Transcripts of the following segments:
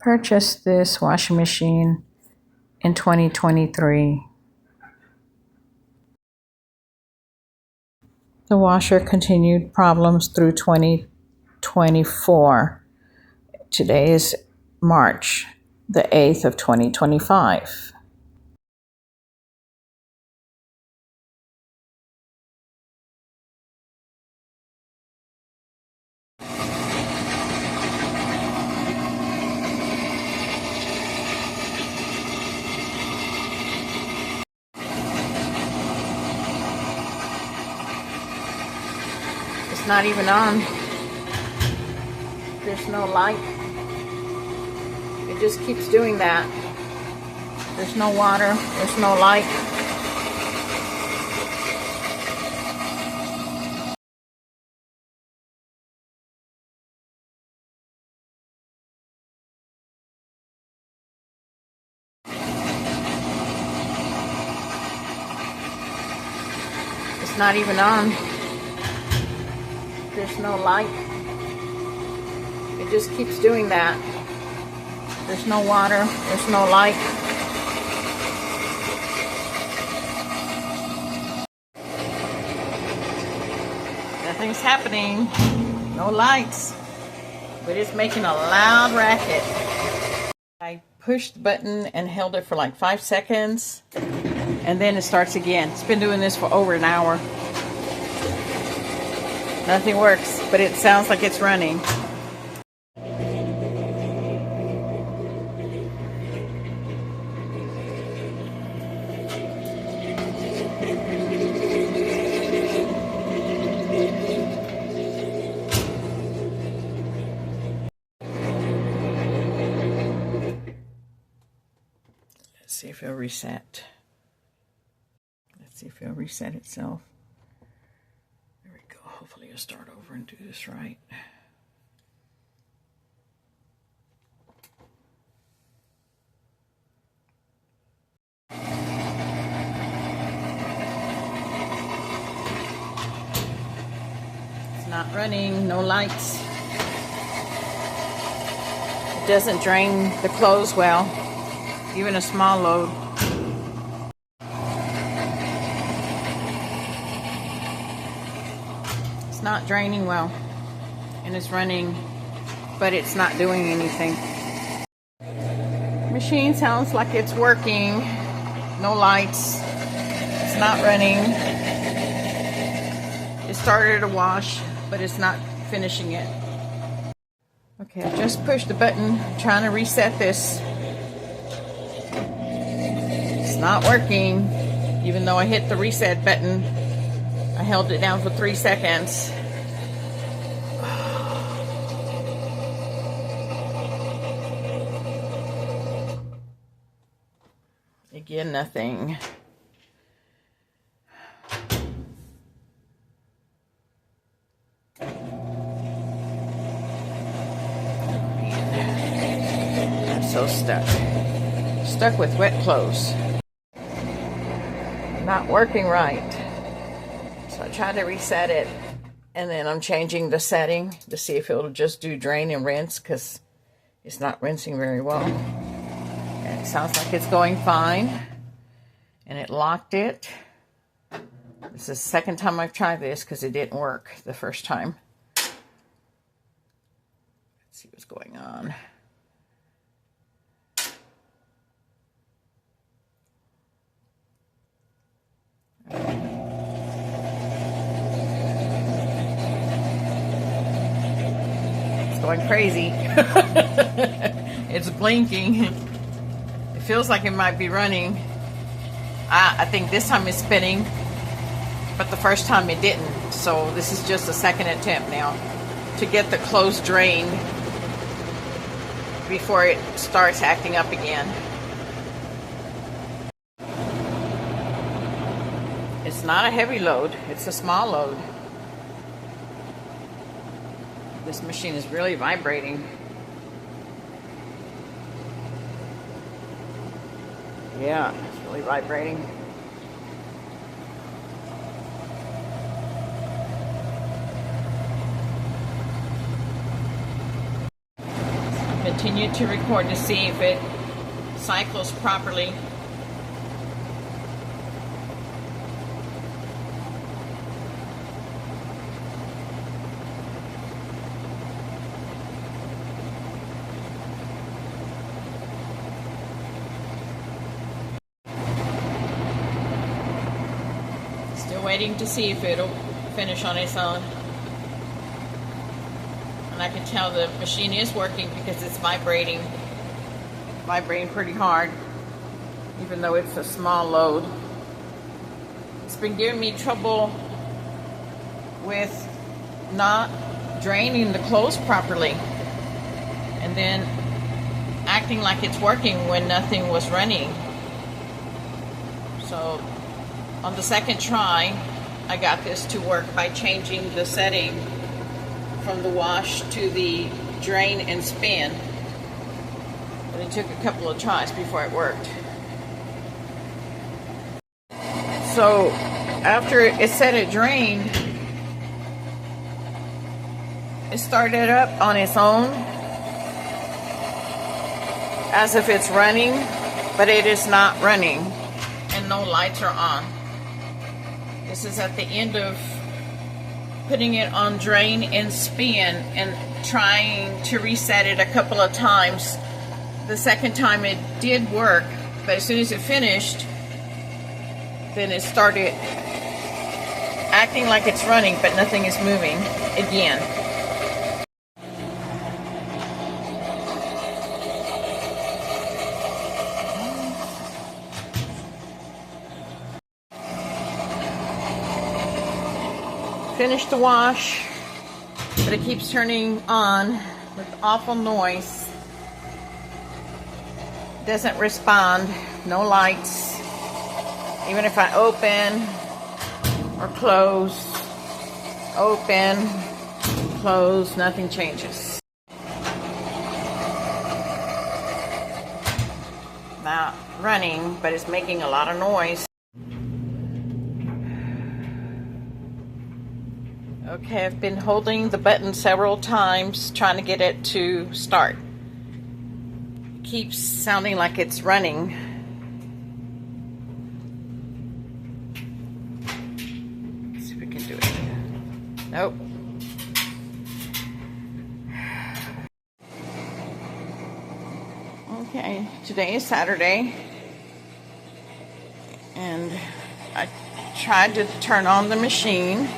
Purchased this washing machine in 2023. The washer continued problems through 2024. Today is March the 8th of 2025. It's not even on. There's no light. It just keeps doing that. There's no water. There's no light. It's not even on. There's no light. It just keeps doing that. There's no water. There's no light. Nothing's happening. No lights. But it's making a loud racket. I pushed the button and held it for like 5 seconds. And then it starts again. It's been doing this for over an hour. Nothing works, but it sounds like it's running. Let's see if it'll reset. Let's see if it'll reset itself. There we go. Hopefully it'll start over and do this right. It's not running, no lights. It doesn't drain the clothes well, even a small load. It's not draining well, and it's running, but it's not doing anything. Machine sounds like it's working. No lights. It's not running. It started to wash, but it's not finishing it. Okay, I just pushed the button, trying to reset this. It's not working, even though I hit the reset button. I held it down for 3 seconds. Again, nothing. I'm so stuck. Stuck with wet clothes. Not working right. So I tried to reset it, and then I'm changing the setting to see if it'll just do drain and rinse, because it's not rinsing very well. And it sounds like it's going fine, and it locked it. This is the second time I've tried this because it didn't work the first time. Let's see what's going on. Going crazy. It's blinking. It feels like it might be running. I think this time it's spinning, but the first time it didn't. So this is just a second attempt now to get the clothes drained before it starts acting up again. It's not a heavy load, it's a small load. This machine is really vibrating. Yeah, it's really vibrating. I've continue to record to see if it cycles properly. Still waiting to see if it'll finish on its own. And I can tell the machine is working because it's vibrating pretty hard, even though it's a small load. It's been giving me trouble with not draining the clothes properly and then acting like it's working when nothing was running. So on the second try, I got this to work by changing the setting from the wash to the drain and spin. But it took a couple of tries before it worked. So after it said it drained, it started up on its own as if it's running, but it is not running and no lights are on. This is at the end of putting it on drain and spin and trying to reset it a couple of times. The second time it did work, but as soon as it finished, then it started acting like it's running, but nothing is moving again. Finished the wash, but it keeps turning on with awful noise. Doesn't respond, no lights. Even if I open or close, open, close, nothing changes. Not running, but it's making a lot of noise. Okay, I've been holding the button several times trying to get it to start. It keeps sounding like it's running. Let's see if we can do it. Nope. Okay, today is Saturday, and I tried to turn on the machine,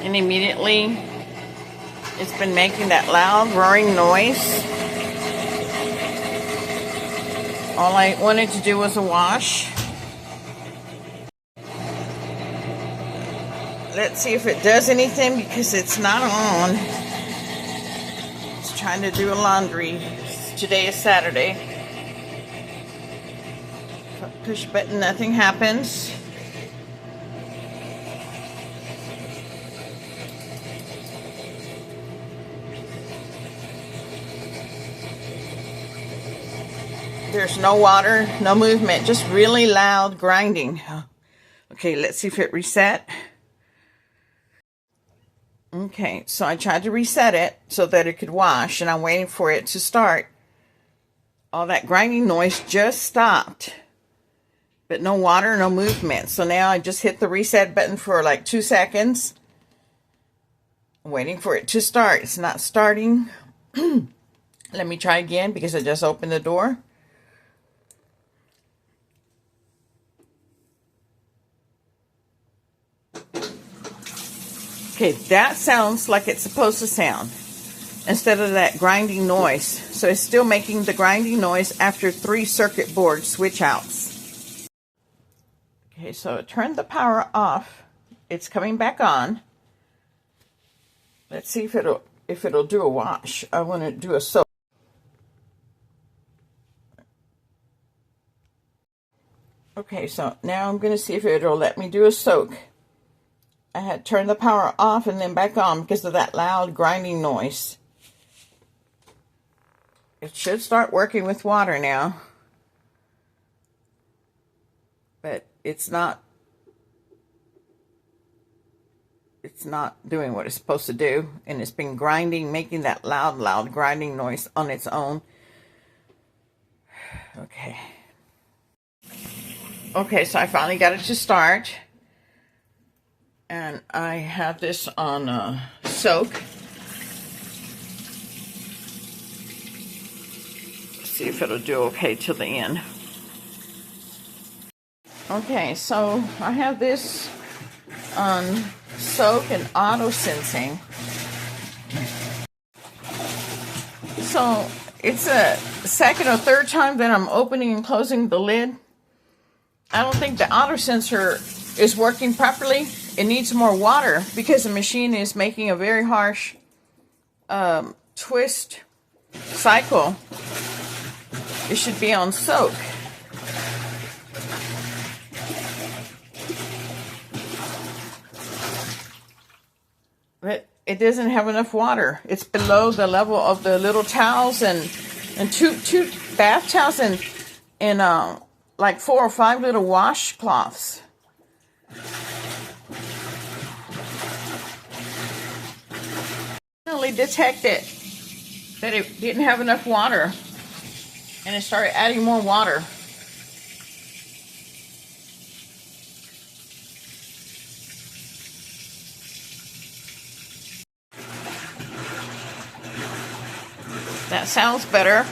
and immediately it's been making that loud roaring noise. All I wanted to do was a wash. Let's see if it does anything, because it's not on. It's trying to do a laundry. Today is Saturday. If I push button, nothing happens. There's no water, no movement, just really loud grinding. Okay, let's see if it reset. Okay, so I tried to reset it so that it could wash, and I'm waiting for it to start. All that grinding noise just stopped, but no water, no movement. So now I just hit the reset button for like 2 seconds. I'm waiting for it to start. It's not starting. Let me try again, because I just opened the door. Okay, that sounds like it's supposed to sound, instead of that grinding noise. So it's still making the grinding noise after 3 circuit board switch outs. Okay, so I turned the power off. It's coming back on. Let's see if it'll do a wash. I want to do a soak. Okay, so now I'm going to see if it'll let me do a soak. I had turned the power off and then back on because of that loud grinding noise. It should start working with water now. But it's not it's not doing what it's supposed to do, and it's been grinding, making that loud grinding noise on its own. Okay, so I finally got it to start, and I have this on soak. See if it'll do okay till the end. Okay, so I have this on soak and auto sensing. So it's a second or third time that I'm opening and closing the lid. I don't think the auto sensor is working properly. It needs more water because the machine is making a very harsh twist cycle. It should be on soak. But it doesn't have enough water. It's below the level of the little towels and two bath towels and like 4 or 5 little washcloths. Finally detected that it didn't have enough water, and it started adding more water. That sounds better.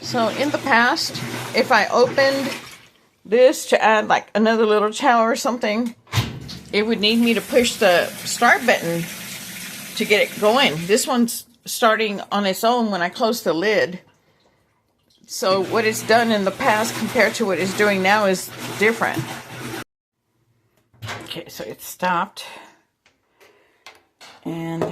So in the past, if I opened this to add like another little towel or something, it would need me to push the start button to get it going. This one's starting on its own when I close the lid. So what it's done in the past compared to what it's doing now is different. Okay, so it stopped. And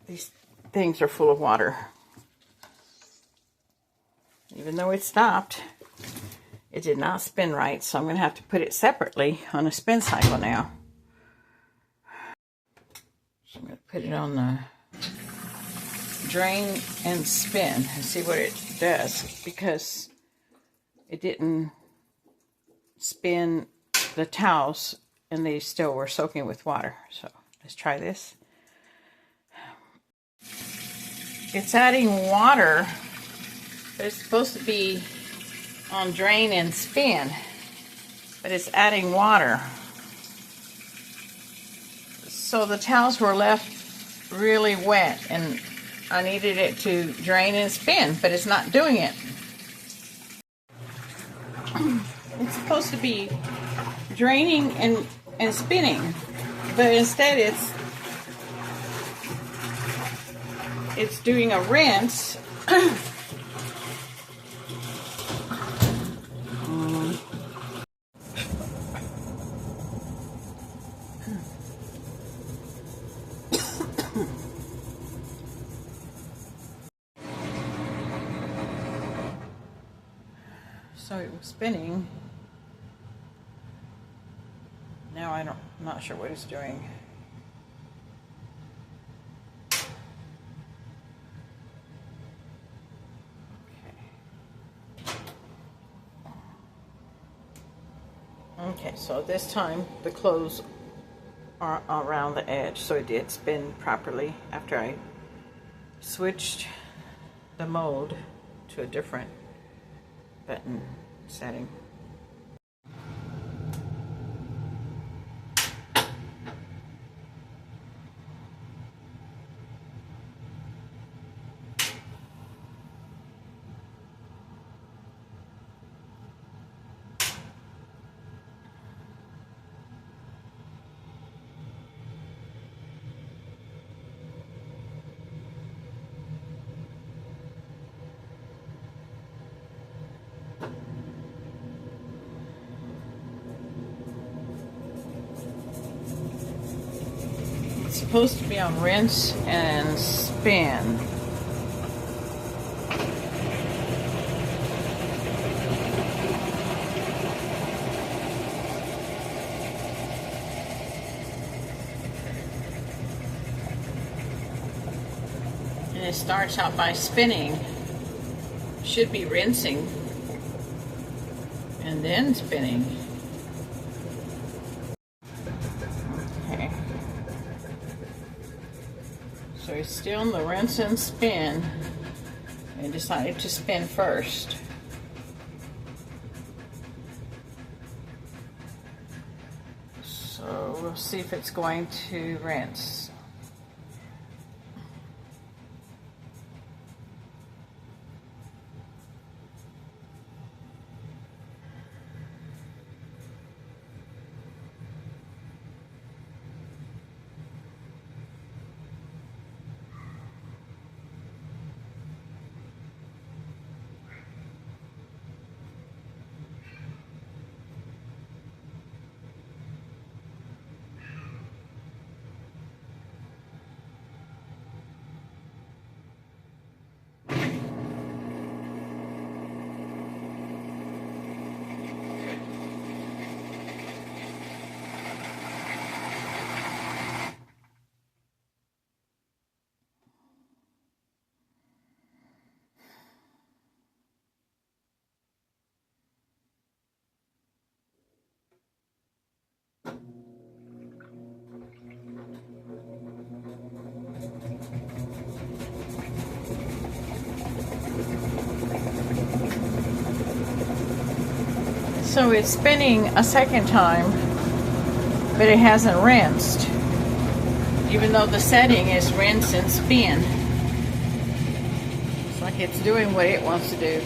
these things are full of water. Even though it stopped, it did not spin right, so I'm going to have to put it separately on a spin cycle now. So I'm going to put it on the drain and spin and see what it does, because it didn't spin the towels and they still were soaking with water. So let's try this. It's adding water, but it's supposed to be on drain and spin, but it's adding water. So the towels were left really wet, and I needed it to drain and spin, but it's not doing it. It's supposed to be draining and spinning, but instead it's doing a rinse. So it was spinning. Now I'm not sure what it's doing. Okay, so this time the clothes are around the edge, so it did spin properly after I switched the mode to a different button setting. It's supposed to be on rinse and spin. And it starts out by spinning. Should be rinsing. and then spinning. Okay. So he's still in the rinse and spin. I decided to spin first. So we'll see if it's going to rinse. So it's spinning a second time, but it hasn't rinsed, even though the setting is rinse and spin. It's like it's doing what it wants to do.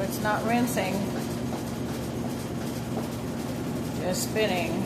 It's not rinsing, just spinning.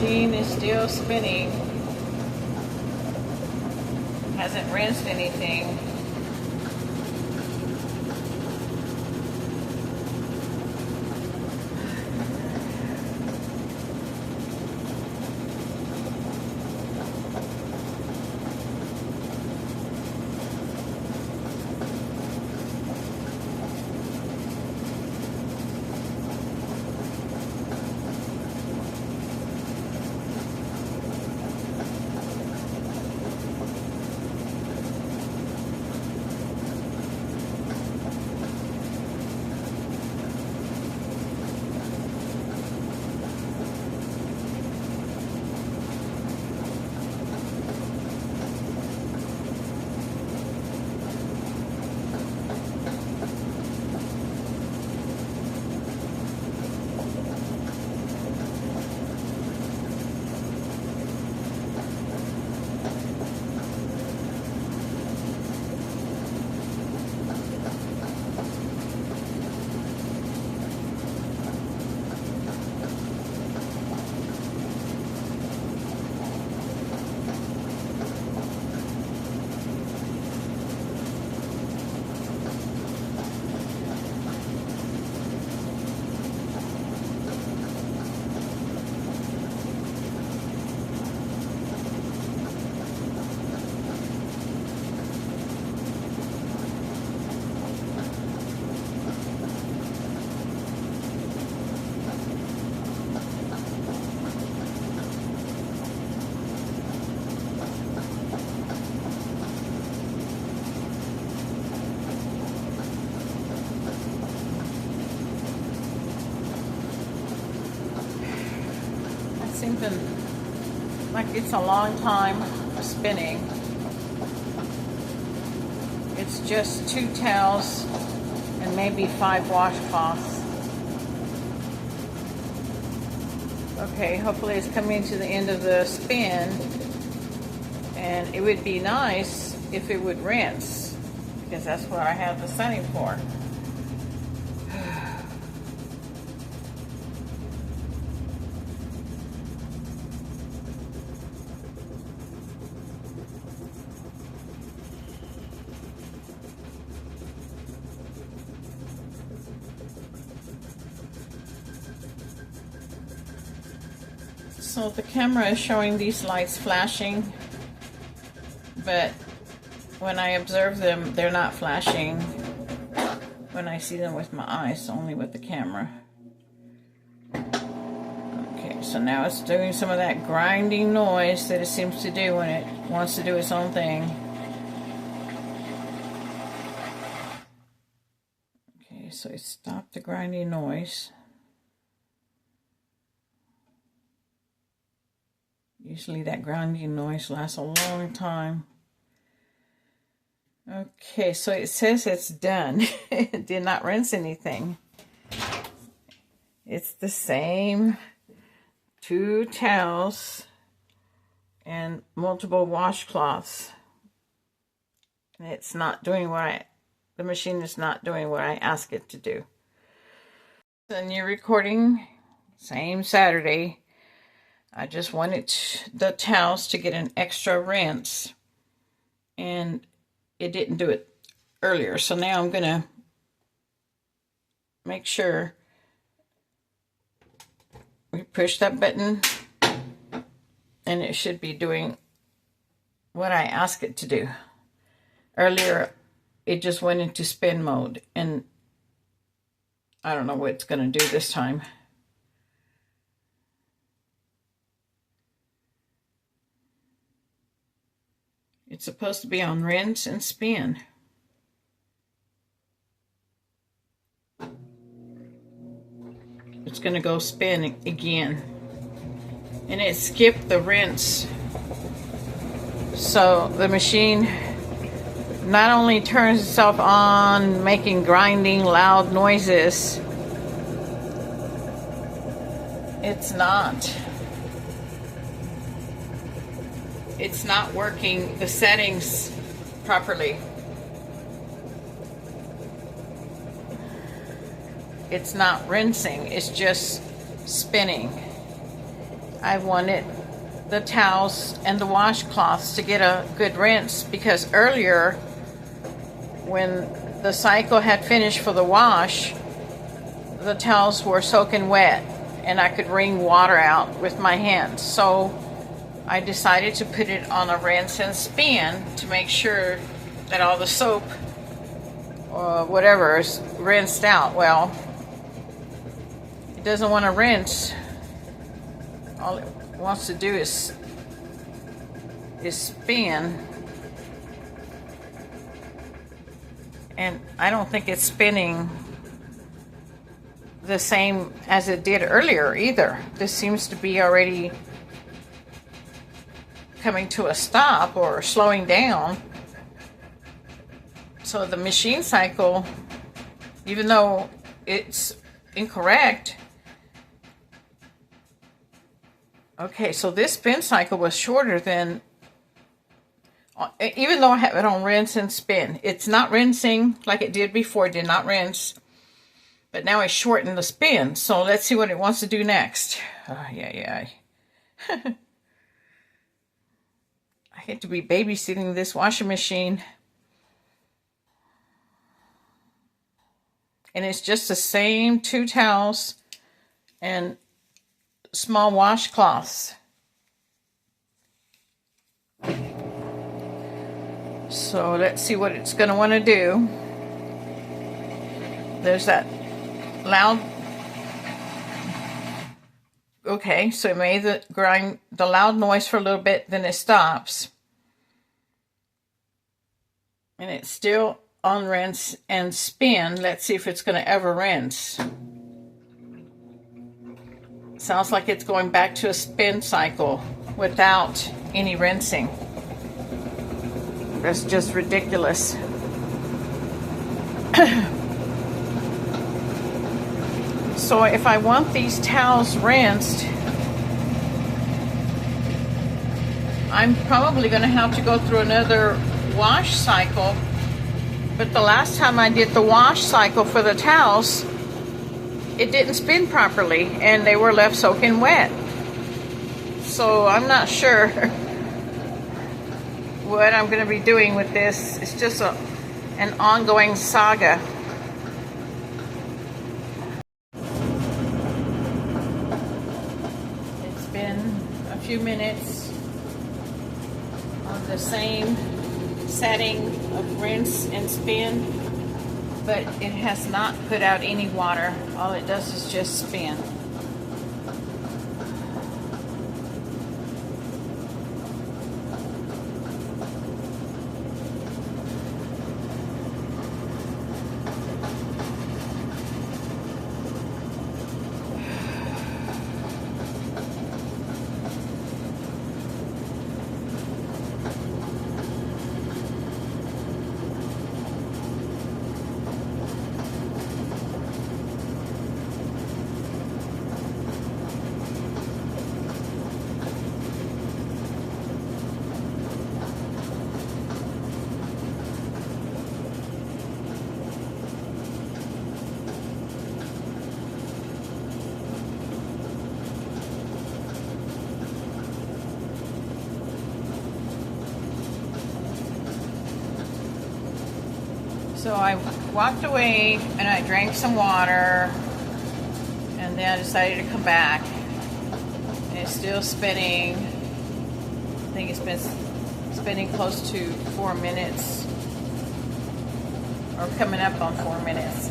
Machine is still spinning. Hasn't rinsed anything. Something like it's a long time spinning. It's just 2 towels and maybe 5 washcloths. Okay, hopefully it's coming to the end of the spin, and it would be nice if it would rinse, because that's what I have the setting for. So the camera is showing these lights flashing, but when I observe them, they're not flashing when I see them with my eyes, only with the camera. Okay, so now it's doing some of that grinding noise that it seems to do when it wants to do its own thing. Okay, so it stopped the grinding noise. Usually that grinding noise lasts a long time. Okay, so it says it's done. It did not rinse anything. It's the same 2 towels and multiple washcloths. And it's not doing what the machine is not doing what I ask it to do. The new recording, same Saturday. I just wanted the towels to get an extra rinse, and it didn't do it earlier. So now I'm going to make sure we push that button, and it should be doing what I asked it to do. Earlier, it just went into spin mode, and I don't know what it's going to do this time. It's supposed to be on rinse and spin. It's going to go spin again. And it skipped the rinse. So the machine not only turns itself on, making grinding loud noises, it's not working the settings properly. It's not rinsing, it's just spinning. I wanted the towels and the washcloths to get a good rinse, because earlier when the cycle had finished for the wash, the towels were soaking wet and I could wring water out with my hands. So I decided to put it on a rinse and spin to make sure that all the soap or whatever is rinsed out. Well, it doesn't want to rinse. All it wants to do is spin. And I don't think it's spinning the same as it did earlier either. This seems to be already coming to a stop or slowing down. So the machine cycle, even though it's incorrect. Okay, so this spin cycle was shorter than, even though I have it on rinse and spin, it's not rinsing like it did before. It did not rinse, but now it's shortened the spin. So let's see what it wants to do next. Yeah. I hate to be babysitting this washing machine. And it's just the same 2 towels and small washcloths. So let's see what it's going to want to do. There's that loud. Okay, so it made the loud noise for a little bit, then it stops. And it's still on rinse and spin. Let's see if it's going to ever rinse. Sounds like it's going back to a spin cycle without any rinsing. That's just ridiculous. So if I want these towels rinsed, I'm probably going to have to go through another wash cycle. But the last time I did the wash cycle for the towels, it didn't spin properly and they were left soaking wet. So I'm not sure what I'm going to be doing with this. It's just an ongoing saga. It's been a few minutes on the same setting of rinse and spin, but it has not put out any water. All it does is just spin. So I walked away and I drank some water, and then I decided to come back. And it's still spinning. I think it's been spinning close to 4 minutes, or coming up on 4 minutes.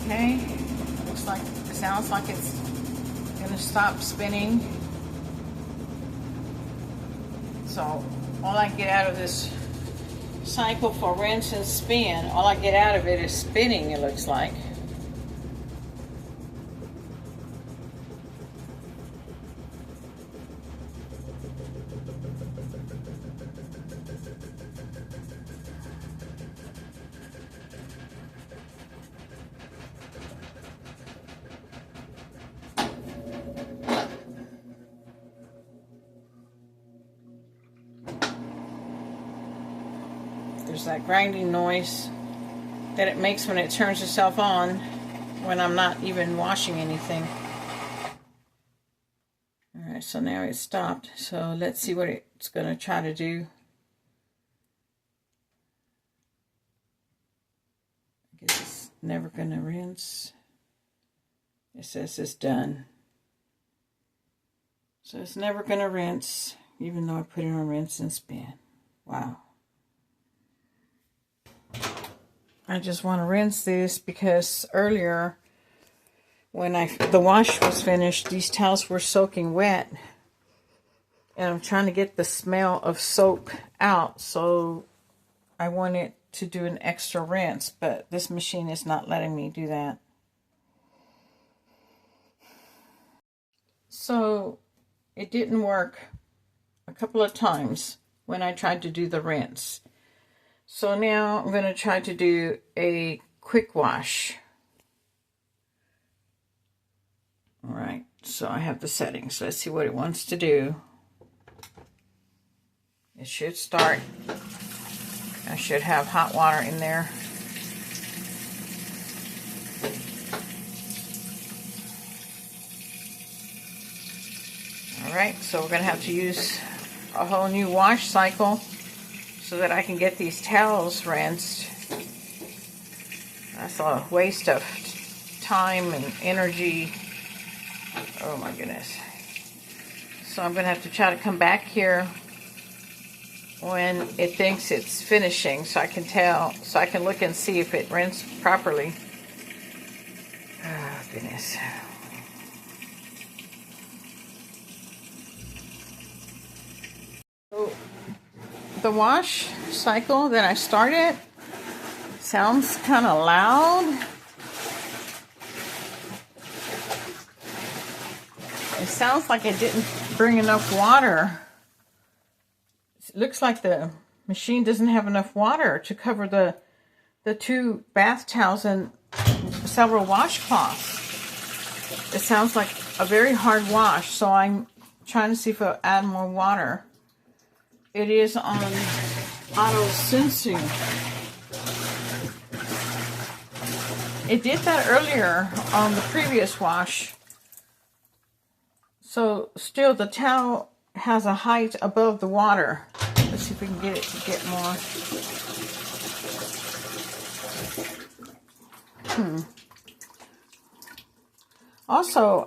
Okay, sounds like it's gonna stop spinning. So all I get out of this cycle for rinse and spin, all I get out of it is spinning, it looks like. There's that grinding noise that it makes when it turns itself on when I'm not even washing anything. Alright, so now it's stopped. So let's see what it's going to try to do. I guess it's never going to rinse. It says it's done. So it's never going to rinse, even though I put it on rinse and spin. Wow. I just want to rinse this because earlier when the wash was finished, these towels were soaking wet. And I'm trying to get the smell of soap out, so I wanted to do an extra rinse, but this machine is not letting me do that. So it didn't work a couple of times when I tried to do the rinse. So now I'm going to try to do a quick wash. Alright, so I have the settings. Let's see what it wants to do. It should start. I should have hot water in there. Alright, so we're going to have to use a whole new wash cycle so that I can get these towels rinsed. That's a waste of time and energy. Oh my goodness. So I'm going to have to try to come back here when it thinks it's finishing so I can tell, so I can look and see if it rinsed properly. Oh goodness. So the wash cycle that I started sounds kind of loud. It sounds like it didn't bring enough water. It looks like the machine doesn't have enough water to cover the 2 bath towels and several washcloths. It sounds like a very hard wash, so I'm trying to see if I'll add more water. It is on auto sensing. It did that earlier on the previous wash. So still the towel has a height above the water. Let's see if we can get it to get more. Also,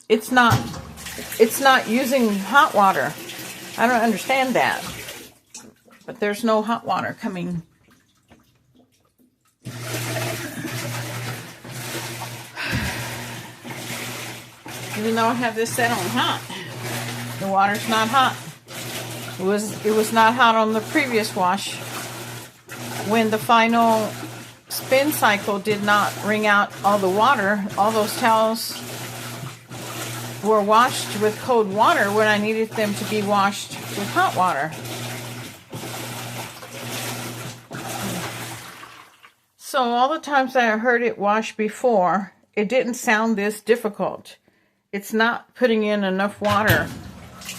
it's not using hot water. I don't understand that. But there's no hot water coming. Even though I have this set on hot, the water's not hot. It was not hot on the previous wash when the final spin cycle did not wring out all the water. All those towels were washed with cold water when I needed them to be washed with hot water. So all the times that I heard it wash before, it didn't sound this difficult. It's not putting in enough water.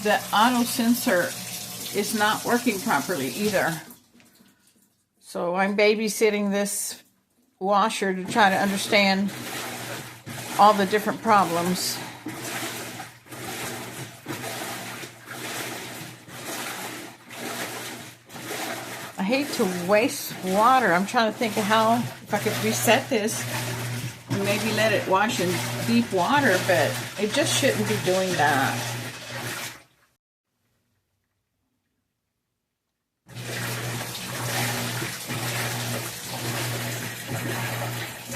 The auto sensor is not working properly either. So I'm babysitting this washer to try to understand all the different problems. I hate to waste water. I'm trying to think of how, if I could reset this and maybe let it wash in deep water, but it just shouldn't be doing that.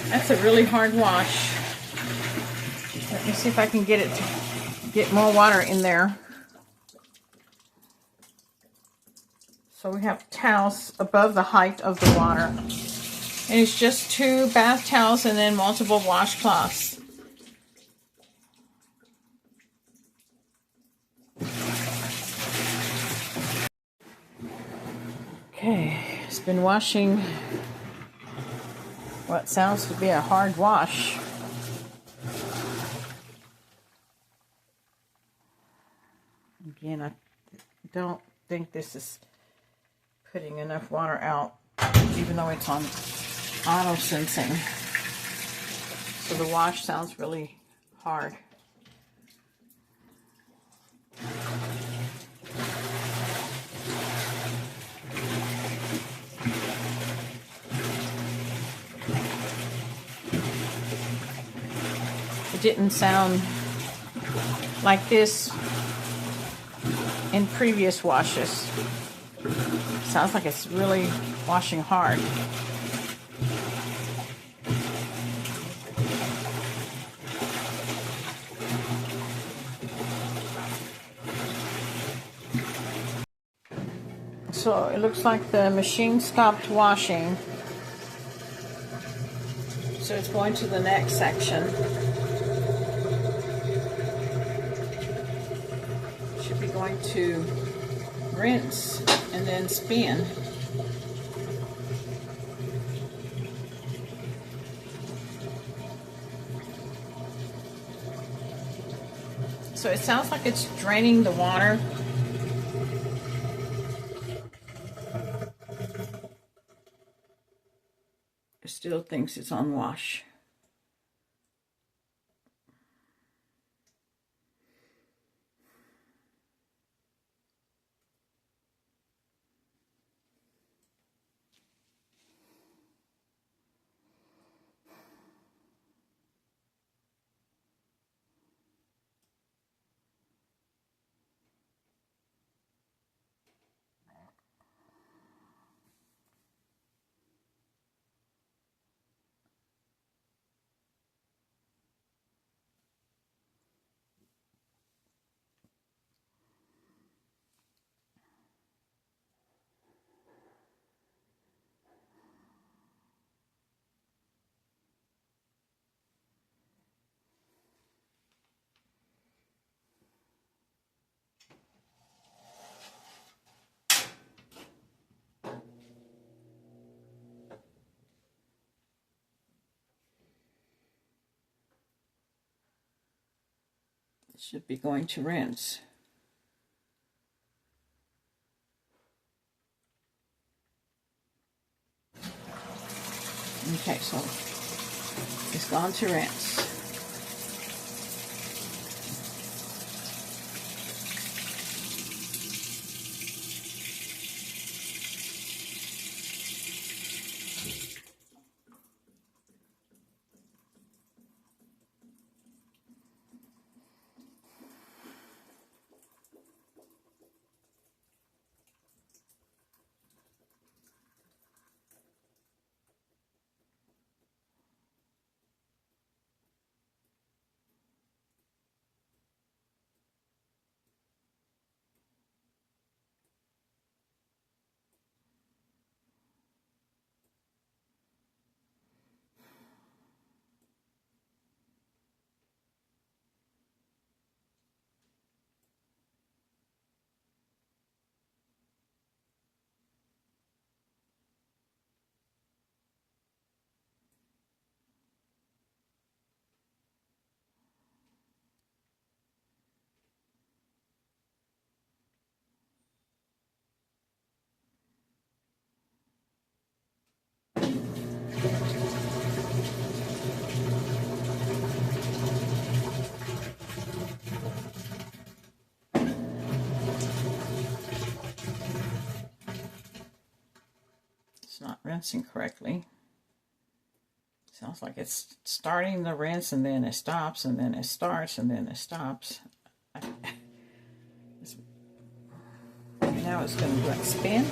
That's a really hard wash. Let me see if I can get it to get more water in there. So we have towels above the height of the water. And it's just 2 bath towels and then multiple washcloths. Okay, it's been washing what sounds to be a hard wash. Again, I don't think this is putting enough water out, even though it's on auto sensing. So the wash sounds really hard. It didn't sound like this in previous washes. Sounds like it's really washing hard. So it looks like the machine stopped washing. So it's going to the next section. Should be going to rinse and then spin. So it sounds like it's draining the water. It still thinks it's on wash. Should be going to rinse. Okay, so it's gone to rinse. Not rinsing correctly. Sounds like it's starting the rinse and then it stops and then it starts and then it stops. Now it's going to go and spin.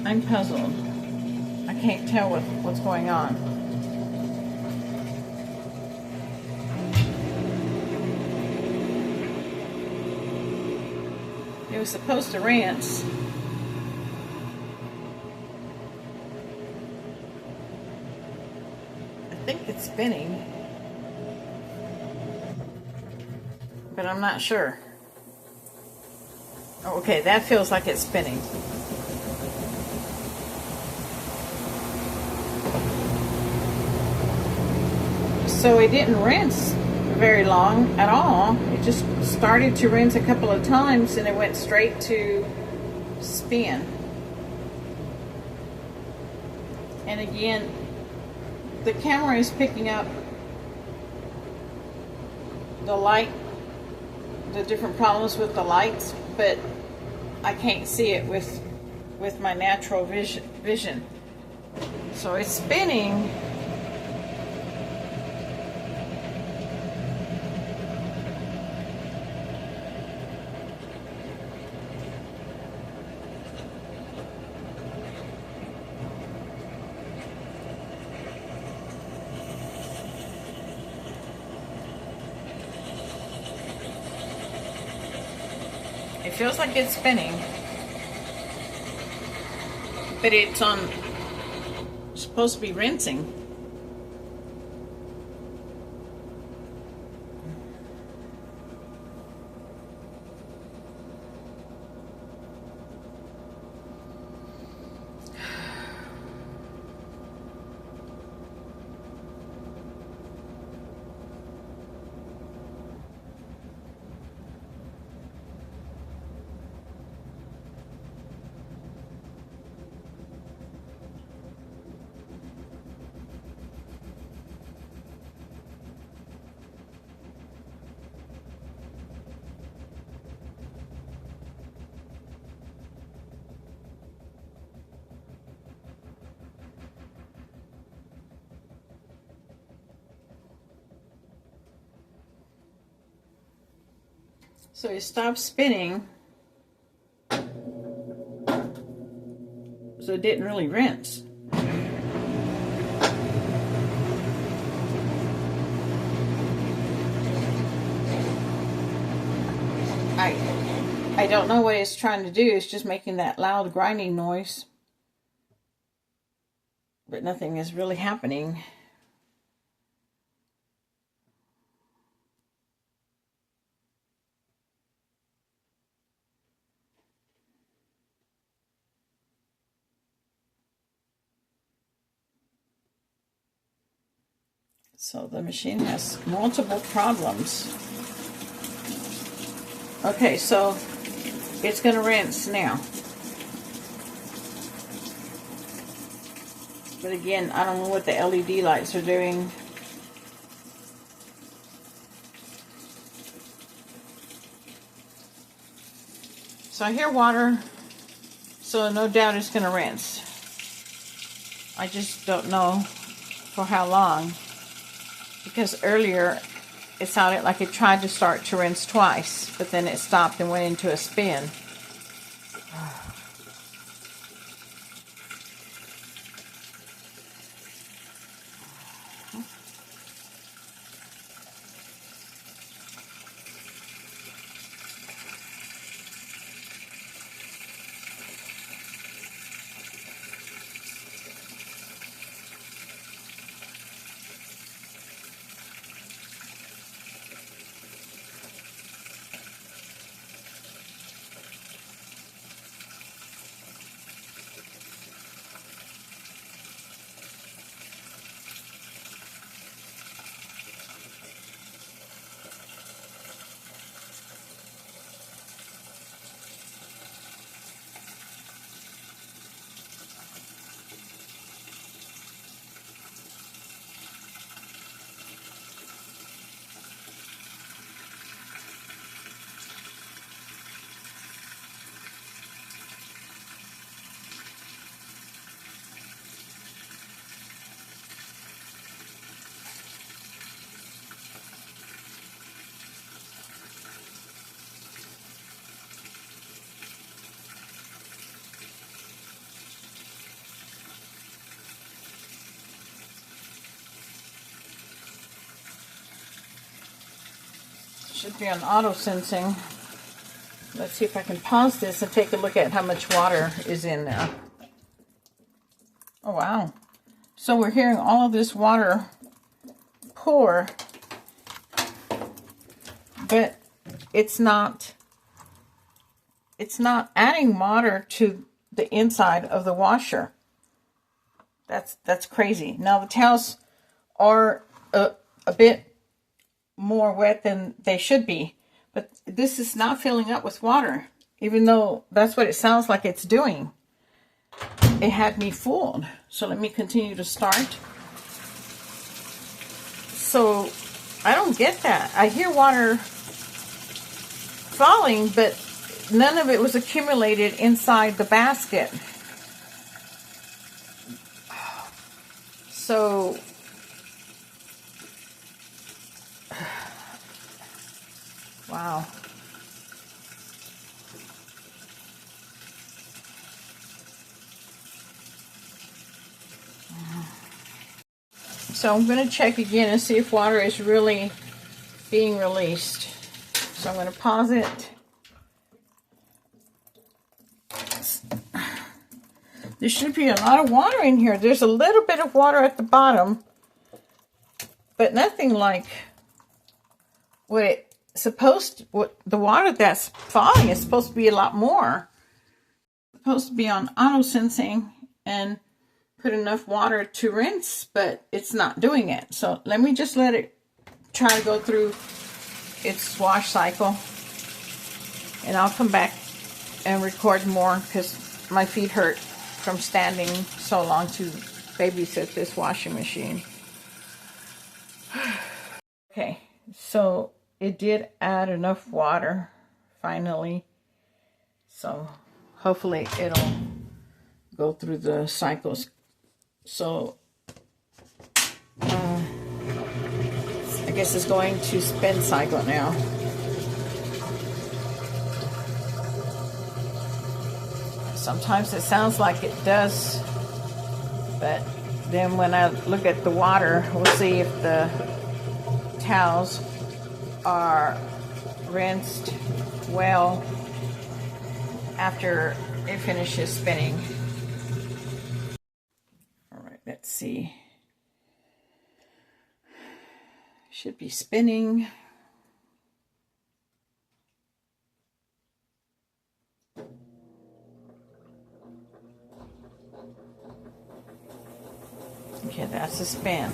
I'm puzzled. I can't tell what's going on. It was supposed to rinse. I think it's spinning, but I'm not sure. Oh, okay, that feels like it's spinning. So it didn't rinse very long at all. It just started to rinse a couple of times and it went straight to spin. And again, the camera is picking up the light, the different problems with the lights, but I can't see it with my natural vision. So it's spinning. It feels like it's spinning, but it's supposed to be rinsing. So it stopped spinning, so it didn't really rinse. I don't know what it's trying to do. It's just making that loud grinding noise. but nothing is really happening. So the machine has multiple problems. Okay, so it's going to rinse now. But again, I don't know what the LED lights are doing. So I hear water, so no doubt it's going to rinse. I just don't know for how long. Because earlier it sounded like it tried to start to rinse twice, but then it stopped and went into a spin. Should be on auto sensing. Let's see if I can pause this and take a look at how much water is in there. Oh wow. So we're hearing all of this water pour, but it's not adding water to the inside of the washer. That's crazy. Now the towels are a bit more wet than they should be, but this is not filling up with water, even though that's what it sounds like it's doing. It had me fooled. So let me continue to start. So I don't get that. I hear water falling, but none of it was accumulated inside the basket. So wow. So I'm going to check again and see if water is really being released. So I'm going to pause it. There should be a lot of water in here. There's a little bit of water at the bottom, but nothing like what the water that's falling is supposed to be a lot more. It's supposed to be on auto sensing and put enough water to rinse, but it's not doing it. So let me just let it try to go through its wash cycle, and I'll come back and record more because my feet hurt from standing so long to babysit this washing machine. Okay, so it did add enough water finally, so hopefully it'll go through the cycles. So I guess it's going to spin cycle now. Sometimes it sounds like it does, but then when I look at the water, we'll see if the towels are rinsed well after it finishes spinning. All right, let's see. Should be spinning. Okay, that's a spin.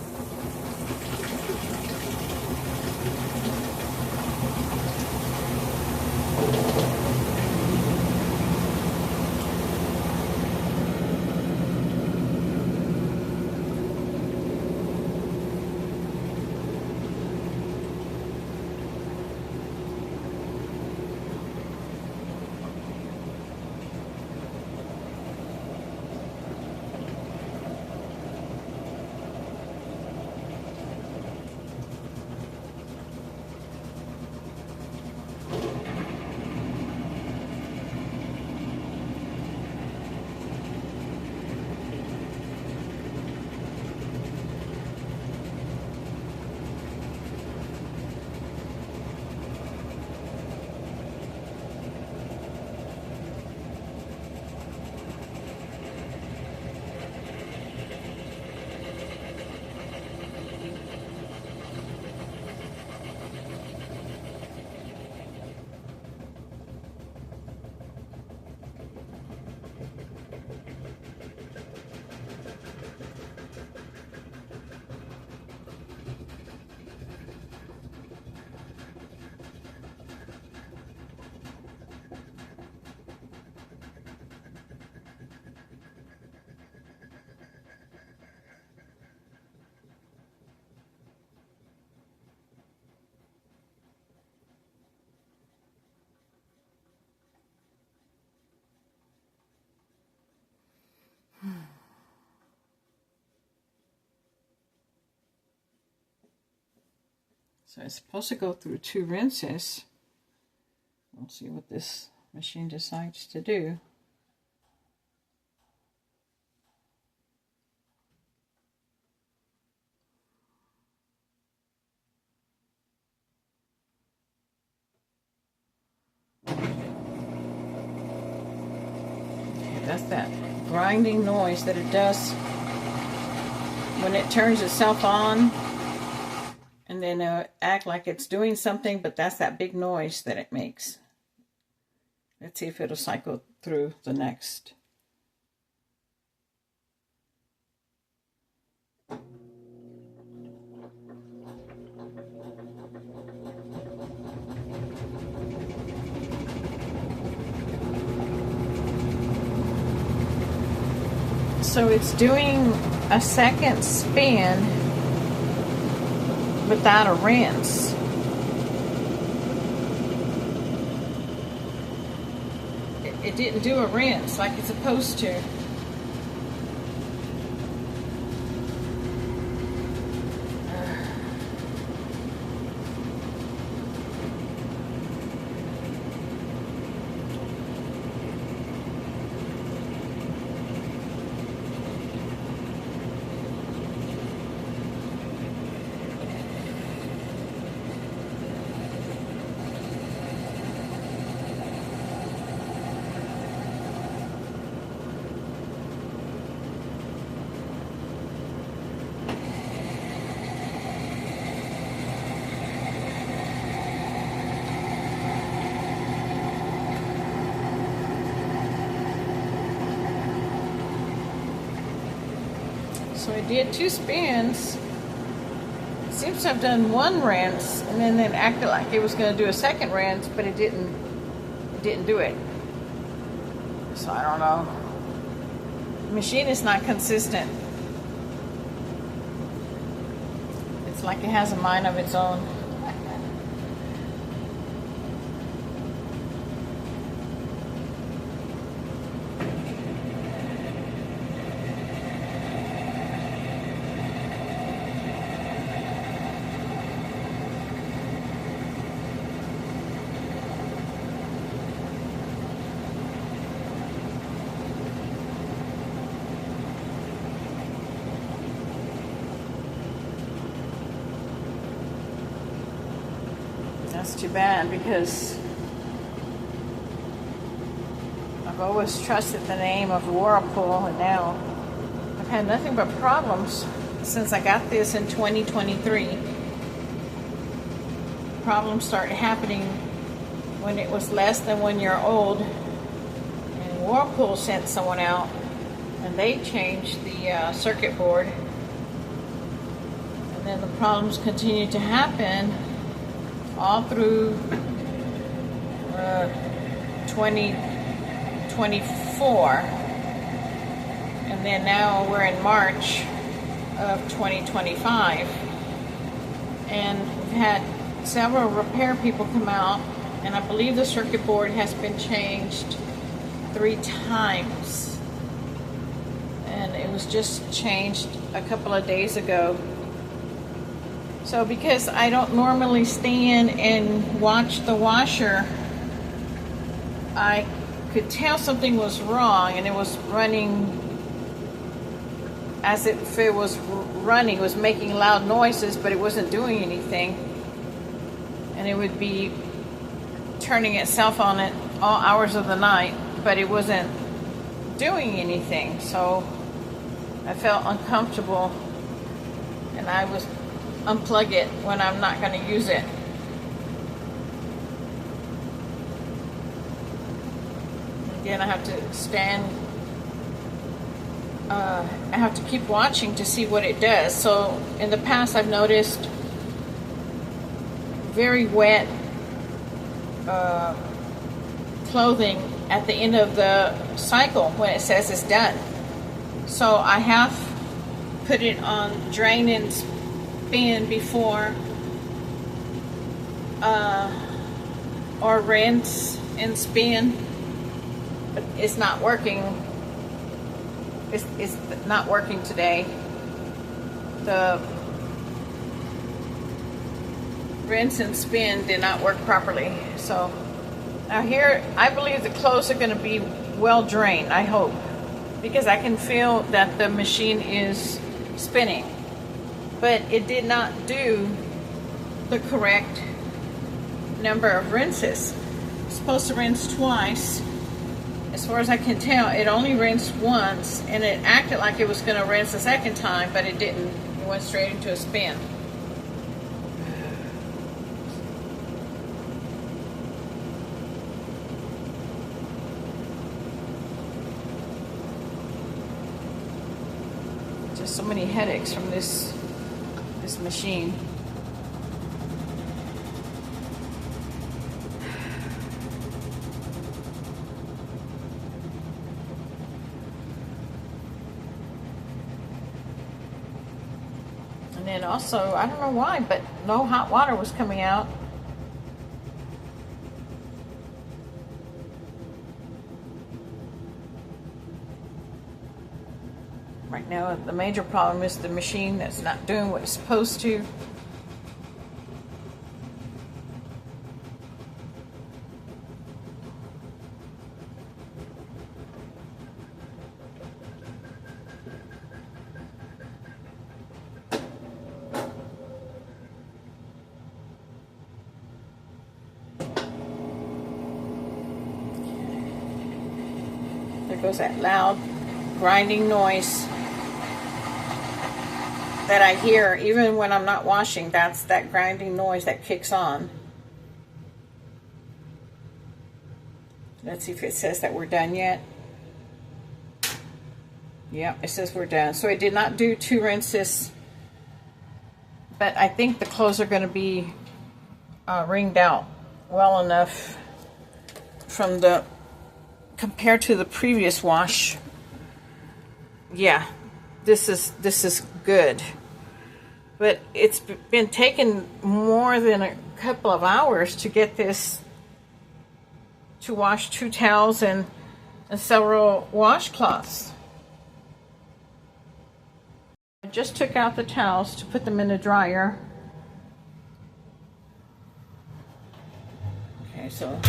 So it's supposed to go through 2 rinses. We'll see what this machine decides to do. Okay, that's that grinding noise that it does when it turns itself on. And then act like it's doing something, but that's that big noise that it makes. Let's see if it'll cycle through the next. So it's doing a second spin without a rinse. It didn't do a rinse like it's supposed to. So I did 2 spins. It seems to have done 1 rinse, and then it acted like it was going to do a second rinse, but it didn't. It didn't do it. So I don't know. The machine is not consistent. It's like it has a mind of its own. That's too bad, because I've always trusted the name of Whirlpool, and now I I've had nothing but problems since I got this in 2023. Problems started happening when it was less than 1 year old, and Whirlpool sent someone out and they changed the circuit board, and then the problems continued to happen all through 2024, and then now we're in March of 2025, and we've had several repair people come out, and I believe the circuit board has been changed 3 times, and it was just changed a couple of days ago. So because I don't normally stand and watch the washer, I could tell something was wrong, and it was running as if it was running. It was making loud noises, but it wasn't doing anything. And it would be turning itself on at all hours of the night, but it wasn't doing anything. So I felt uncomfortable, and I was unplug it when I'm not going to use it. Again, I have to stand, I have to keep watching to see what it does. So in the past, I've noticed very wet clothing at the end of the cycle when it says it's done. So I have put it on drain and spin before, or rinse and spin, but it's not working. It's not working today. The rinse and spin did not work properly. So now here, I believe the clothes are going to be well drained, I hope, because I can feel that the machine is spinning. But it did not do the correct number of rinses. It's supposed to rinse twice. As far as I can tell, it only rinsed once, and it acted like it was going to rinse a second time, but it didn't. It went straight into a spin. Just so many headaches from this machine. And then also, I don't know why, but no hot water was coming out. Right now, the major problem is the machine that's not doing what it's supposed to. There goes that loud grinding noise that I hear even when I'm not washing. That's that grinding noise that kicks on. Let's see if it says that we're done yet. Yep, it says we're done. So it did not do 2 rinses, but I think the clothes are going to be wringed out well enough from the compared to the previous wash. Yeah, this is good, but it's been taking more than a couple of hours to get this to wash 2 towels and several washcloths. I just took out the towels to put them in the dryer. Okay, so,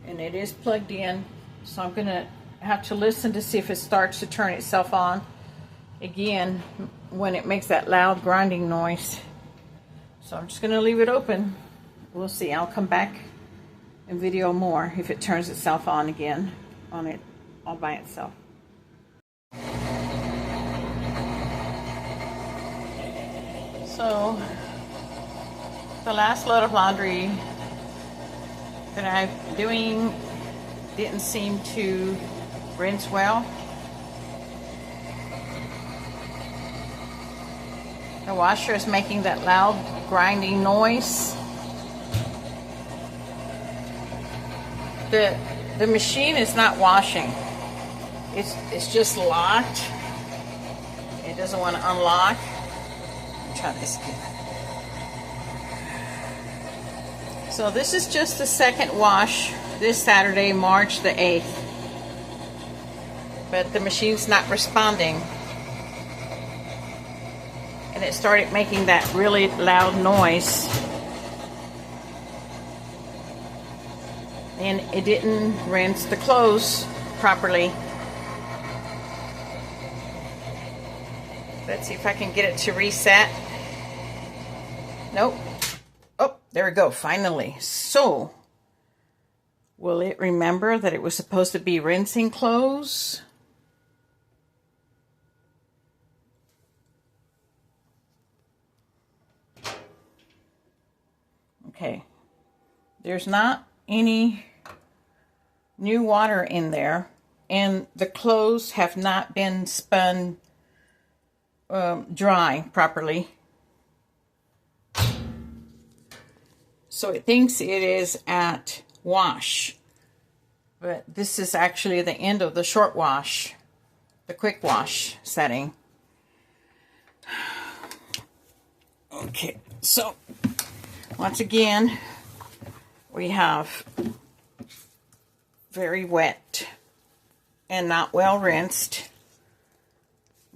and it is plugged in, so I'm gonna have to listen to see if it starts to turn itself on again when it makes that loud grinding noise. So I'm just gonna leave it open. We'll see. I'll come back and video more if it turns itself on again on it all by itself. So the last load of laundry that I'm doing didn't seem to rinse well. The washer is making that loud grinding noise. The machine is not washing. It's just locked. It doesn't want to unlock. Try this again. So this is just the second wash this Saturday, March the 8th. But the machine's not responding. And it started making that really loud noise. And it didn't rinse the clothes properly. Let's see if I can get it to reset. Nope. Oh, there we go, finally. So, will it remember that it was supposed to be rinsing clothes? Okay. There's not any new water in there, and the clothes have not been spun dry properly. So it thinks it is at wash, but this is actually the end of the short wash, the quick wash setting. Okay, so once again, we have very wet and not well rinsed.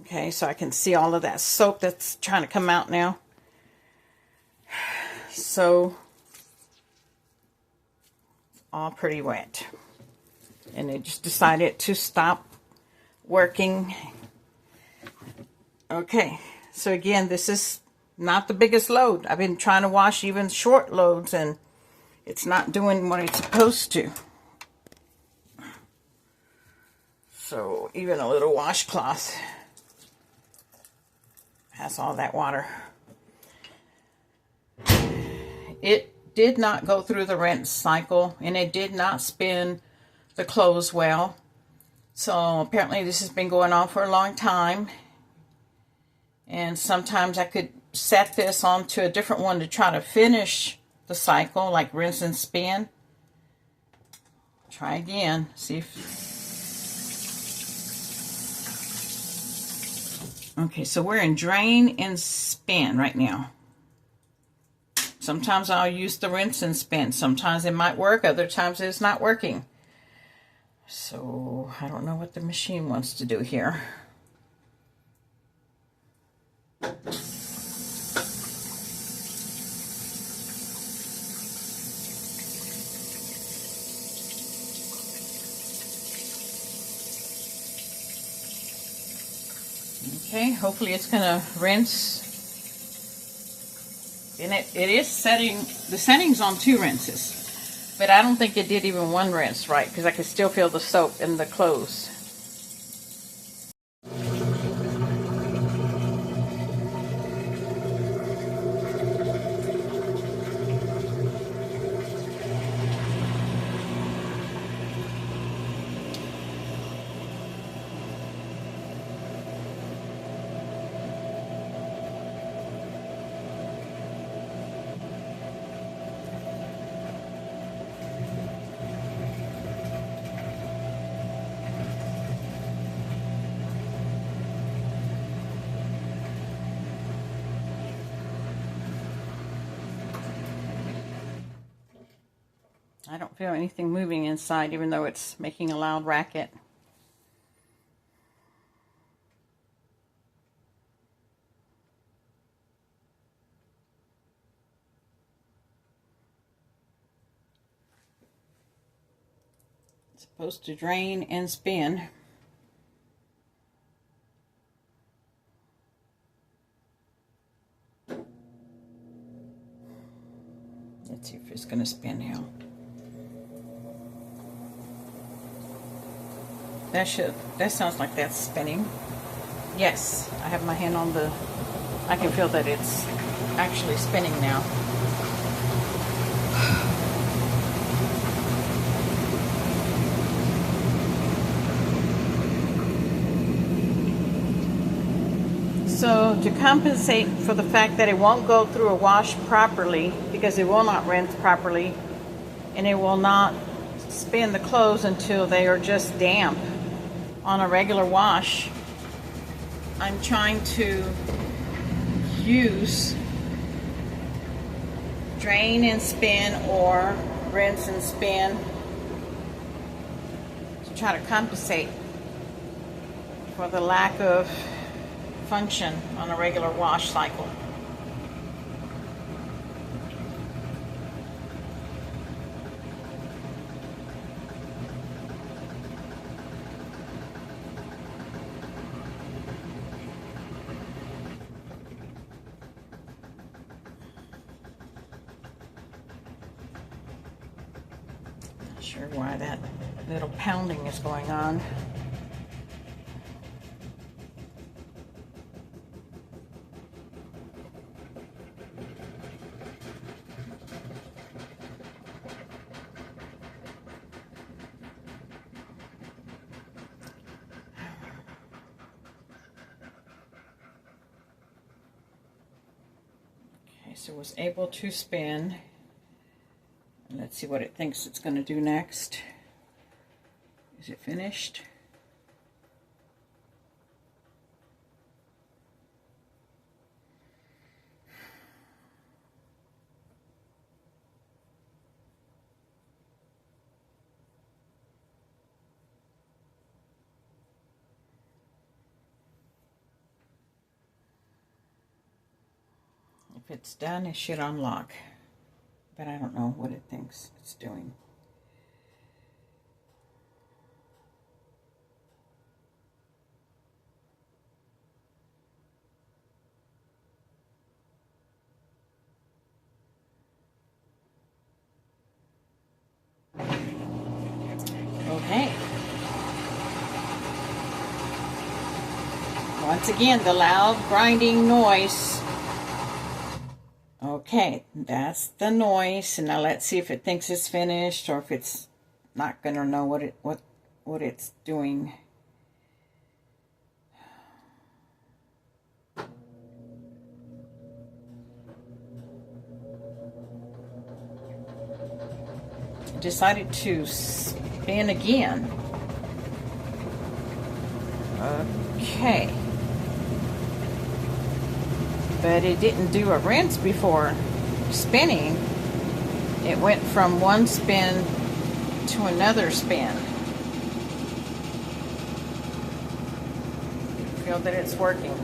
Okay, so I can see all of that soap that's trying to come out now. So, all pretty wet. And it just decided to stop working. Okay, so again, this is not the biggest load. I've been trying to wash even short loads, and it's not doing what it's supposed to. So even a little washcloth has all that water. It did not go through the rinse cycle, and it did not spin the clothes well. So apparently this has been going on for a long time. And sometimes I could set this onto a different one to try to finish the cycle, like rinse and spin. Try again, see if... Okay, so we're in drain and spin right now. Sometimes I'll use the rinse and spin. Sometimes it might work, other times it's not working. So I don't know what the machine wants to do here. Okay, hopefully it's gonna rinse. And it is setting, the setting's on 2 rinses. But I don't think it did even 1 rinse right, because I could still feel the soap in the clothes. I don't feel anything moving inside, even though it's making a loud racket. It's supposed to drain and spin. Let's see if it's going to spin now. That sounds like that's spinning. Yes, I have my hand on the, I can feel that it's actually spinning now. So to compensate for the fact that it won't go through a wash properly, because it will not rinse properly, and it will not spin the clothes until they are just damp on a regular wash, I'm trying to use drain and spin or rinse and spin to try to compensate for the lack of function on a regular wash cycle. Not sure why that little pounding is going on. So it was able to spin. Let's see what it thinks it's going to do next. Is it finished? If it's done, it should unlock, but I don't know what it thinks it's doing. Okay. Once again, the loud grinding noise. Okay, that's the noise, and now let's see if it thinks it's finished or if it's not gonna know what it's doing. It decided to spin again. Okay. But it didn't do a rinse before spinning. It went from one spin to another spin. Feel that it's working.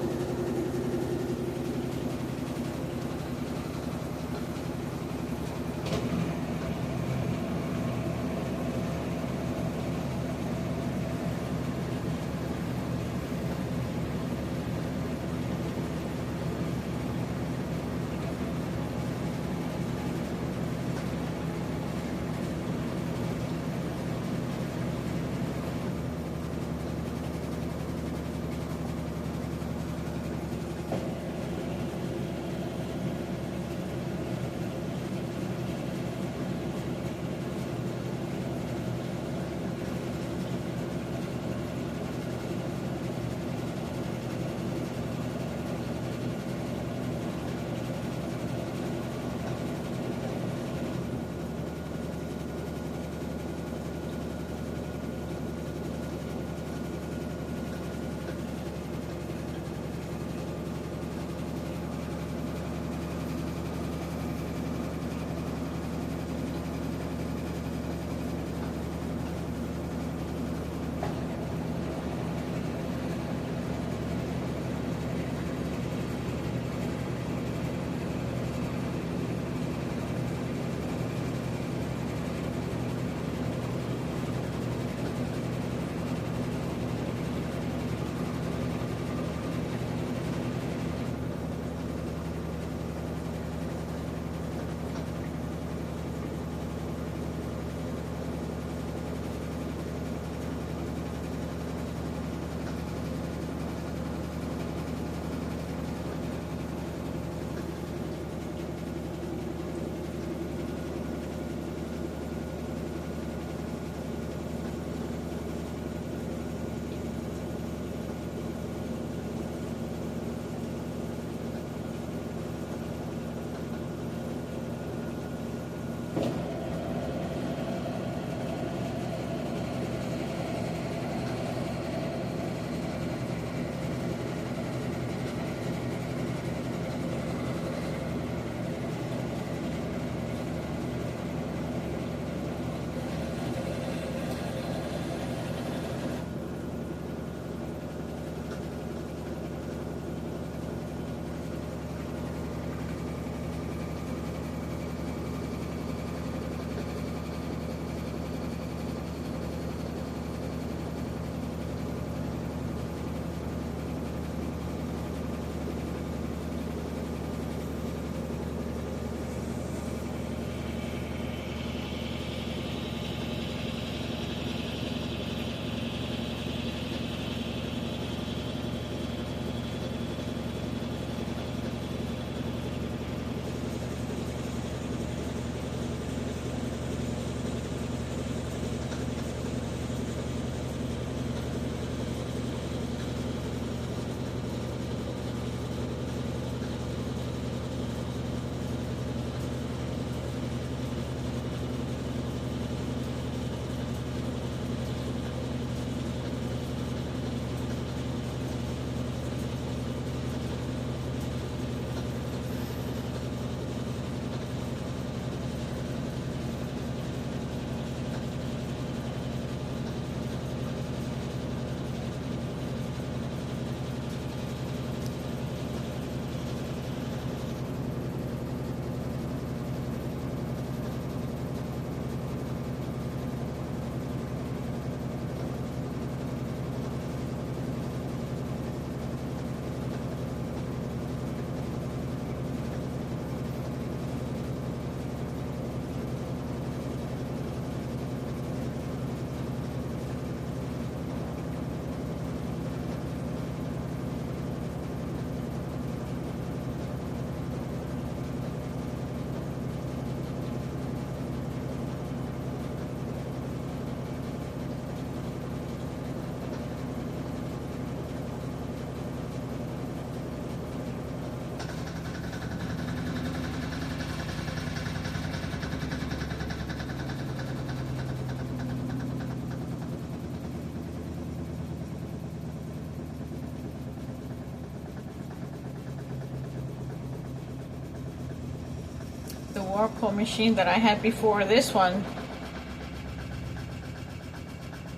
the Whirlpool machine that I had before this one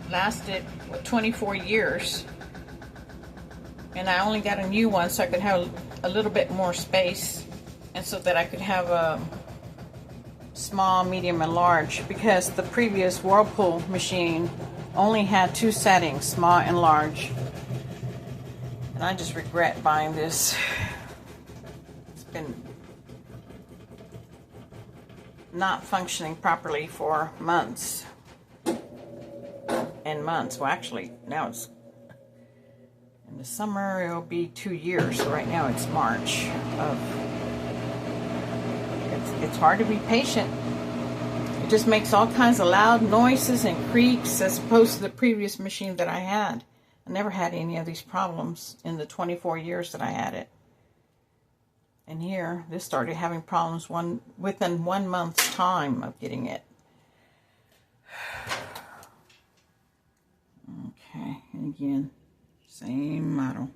lasted 24 years. And I only got a new one so I could have a little bit more space, and so that I could have a small, medium, and large, because the previous Whirlpool machine only had 2 settings, small and large. And I just regret buying this. It's been not functioning properly for months and months. Well, actually, now it's in the summer, it'll be 2 years. So right now it's March of. It's hard to be patient. It just makes all kinds of loud noises and creaks, as opposed to the previous machine that I had. I never had any of these problems in the 24 years that I had it. And here, this started having problems within 1 month's time of getting it. Okay, and again, same model.